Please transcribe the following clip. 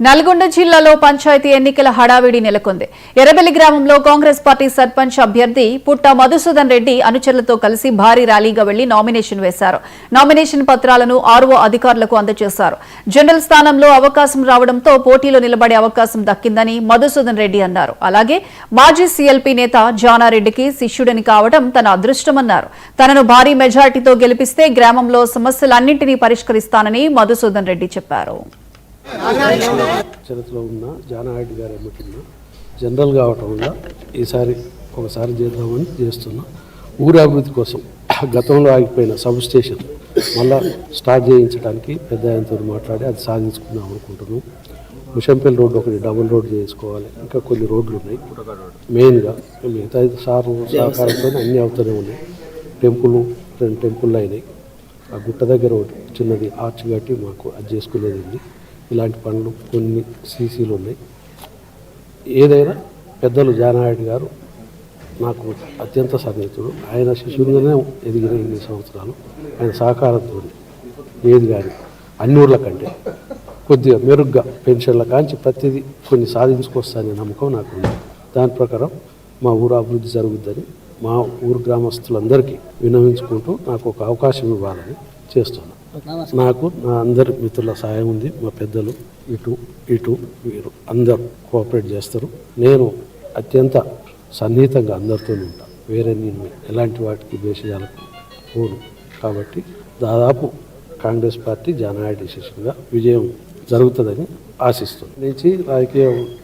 నల్గొండ జిల్లాలో పంచాయతీ ఎన్నికల హడావిడి నెలకొంది. ఎర్రబెల్లి గ్రామంలో కాంగ్రెస్ పార్టీ సర్పంచ్ అభ్యర్థి పుట్ట మధుసూదన్ రెడ్డి అనుచరులతో కలిసి భారీ ర్యాలీగా వెళ్లి నామినేషన్ వేశారు. నామినేషన్ పత్రాలను ఆర్ఓ అధికారులకు అందజేశారు. జనరల్ స్థానంలో అవకాశం రావడంతో పోటీలో నిలబడే అవకాశం దక్కిందని మధుసూదన్ రెడ్డి అన్నారు. అలాగే మాజీ సీఎల్పీ నేత జానారెడ్డికి శిష్యుడని కావడం తన అదృష్టమన్నారు. తనను భారీ మెజార్టీతో గెలిపిస్తే గ్రామంలో సమస్యలన్నింటినీ పరిష్కరిస్తానని మధుసూదన్ రెడ్డి చెప్పారు. చరిత్రలో ఉన్న జానారెడ్డి గారు ఎమ్మెల్యేగా జనరల్ కావటం వల్ల ఈసారి ఒకసారి చేద్దామని చేస్తున్నా. ఊరి అభివృద్ధి కోసం గతంలో ఆగిపోయిన సబ్ స్టేషన్ మళ్ళా స్టార్ట్ చేయించడానికి పెద్ద ఆయనతో మాట్లాడి అది సాధించుకుందాం అనుకుంటున్నాం. ముషంపల్లి రోడ్డు ఒకటి డబుల్ రోడ్ చేసుకోవాలి. ఇంకా కొన్ని రోడ్లు ఉన్నాయి. మెయిన్గా మిగతా సార్ సహకారంతో అన్నీ అవుతూనే ఉన్నాయి. రెండు టెంపుల్ అయినాయి. ఆ గుట్ట దగ్గర ఒకటి చిన్నది ఆర్చ్ కట్టి మాకు అది చేసుకునేది ఉంది. ఇలాంటి పనులు కొన్ని సీసీలు ఉన్నాయి. ఏదైనా పెద్దలు జానారెడ్డి గారు నాకు అత్యంత సన్నిహితుడు. ఆయన శిష్యుడిగానే ఎదిగిన ఇన్ని సంవత్సరాలు ఆయన సహకారంతో ఏది కానీ అన్ని ఊర్ల కంటే కొద్దిగా మెరుగ్గా పెన్షన్ల కాంచి ప్రతిదీ కొన్ని సాధించుకొస్తాననే నమ్మకం నాకు ఉంది. దాని ప్రకారం మా ఊరు అభివృద్ధి జరుగుద్దని మా ఊరు గ్రామస్తులందరికీ విన్నవించుకుంటూ నాకు ఒక అవకాశం ఇవ్వాలని చేస్తున్నాను. నాకు నా అందరి మిత్రుల సాయం ఉంది. మా పెద్దలు ఇటు వీరు అందరూ కోఆపరేట్ చేస్తారు. నేను అత్యంత సన్నిహితంగా అందరితో ఉంటాను. వేరే నేను ఎలాంటి వాటికి భేషజాలకు పోను. కాబట్టి దాదాపు కాంగ్రెస్ పార్టీ జానారెడ్డి డిసిషన్గా విజయం జరుగుతుందని ఆశిస్తుంది. నుంచి రాజకీయం